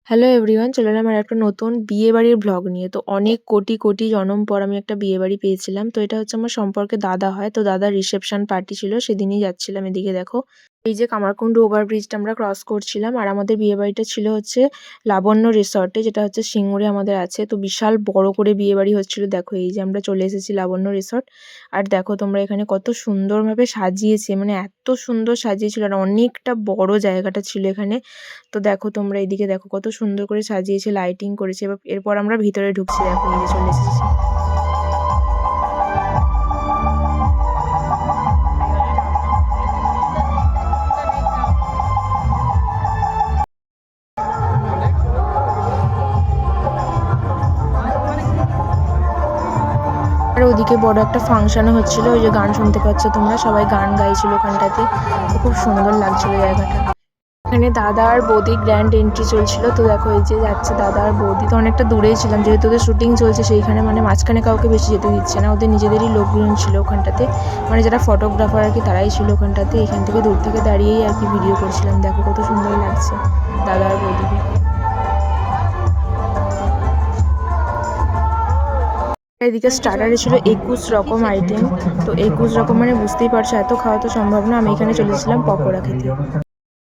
Hello everyone, চলে এলাম আর একটা নতুন বিয়েবাড়ির ভ্লগ নিয়ে। তো অনেক কোটি কোটি জনম পর আমি একটা বিয়েবাড়ি পেয়েছিলাম। তো এটা হচ্ছে আমার সম্পর্কে দাদা হয়। তো দাদার রিসেপশন পার্টি ছিল, সেদিনই যাচ্ছিলাম। এদিকে দেখো, এই যে কামারকুণ্ডু ওভারব্রিজটা আমরা ক্রস করছিলাম। আর আমাদের বিয়েবাড়িটা ছিল হচ্ছে লাবণ্য রিসর্টে, যেটা হচ্ছে সিঙ্গুরে আমাদের আছে। তো বিশাল বড় করে বিয়েবাড়ি হচ্ছিল। দেখো, এই যে আমরা চলে এসেছি লাবণ্য রিসর্ট। আর দেখো তোমরা, এখানে কত সুন্দরভাবে সাজিয়েছে, মানে এত সুন্দর সাজিয়েছিল। আর অনেকটা বড় জায়গাটা ছিল এখানে। তো দেখো তোমরা, এইদিকে দেখো কত সুন্দর করে সাজিয়েছে, লাইটিং করেছে। এরপর আমরা ভিতরে ঢুকছি। দেখো, এই যে চলে এসেছি। আর ওদিকে বড় একটা ফাংশনও হচ্ছিল, ওই যে গান শুনতে পাচ্ছ তোমরা, সবাই গান গাইছিল ওখানটাতে। তো খুব সুন্দর লাগছিল জায়গাটা। এখানে দাদা আর বৌদি গ্র্যান্ড এন্ট্রি চলছিল। তো দেখো, এই যে যাচ্ছে দাদা আর বৌদি। তো অনেকটা দূরেই ছিলাম, যেহেতু ওদের শুটিং চলছে সেইখানে, মানে মাঝখানে কাউকে বেশি যেতে দিচ্ছে না। ওদের নিজেদেরই লোকজন ছিল ওখানটাতে, মানে যারা ফটোগ্রাফার আর কি, তারাই ছিল ওখানটাতে। এখান থেকে দূর থেকে দাঁড়িয়েই আর কি ভিডিও করছিলাম। দেখো কত সুন্দর লাগছে দাদা আর বৌদিকে। এদিকে স্টার্টারে ছিল 21 রকম আইটেম। তো 21 রকম মানে বুঝতেই পারছো, এত খাওয়া তো সম্ভব না। আমি এখানে চলেছিলাম পকোড়া খেতে।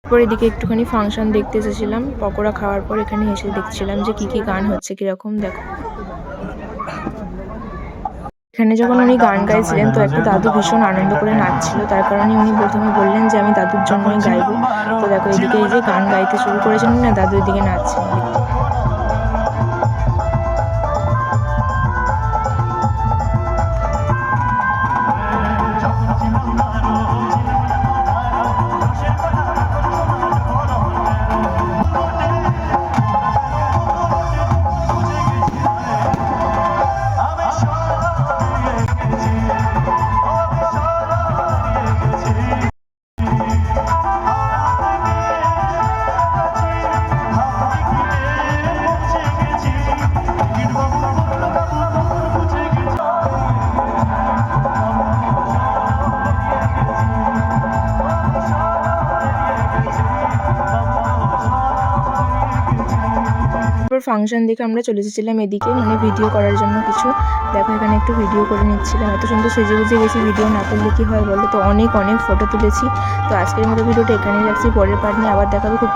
তারপর এদিকে একটুখানি ফাংশন দেখতে এসেছিলাম। পকোড়া খাওয়ার পর এখানে এসে দেখছিলাম যে কি কি গান হচ্ছে, কিরকম। দেখো, এখানে যখন উনি গান গাইছিলেন, তো একটা দাদু ভীষণ আনন্দ করে নাচছিল। তার কারণে উনি প্রথমে বললেন যে আমি দাদুর জন্যই গাইবো। তো দেখো, এদিকে এই যে গান গাইতে শুরু করেছিলেন না, দাদু এদিকে নাচছিলেন। তারপর ফাংশন দেখে আমরা চলে এসেছিলাম এদিকে, মানে ভিডিও করার জন্য কিছু। দেখো, এখানে একটু ভিডিও করে নিচ্ছিলাম। এত সুন্দর সেজে গুজে গেছি, ভিডিও না করলে কি হয় বলো। তো অনেক অনেক ফটো তুলেছি। তো আজকের মতো ভিডিওটা এখানেই রাখছি। পরের পার্ট নিয়ে আবার দেখাবে খুব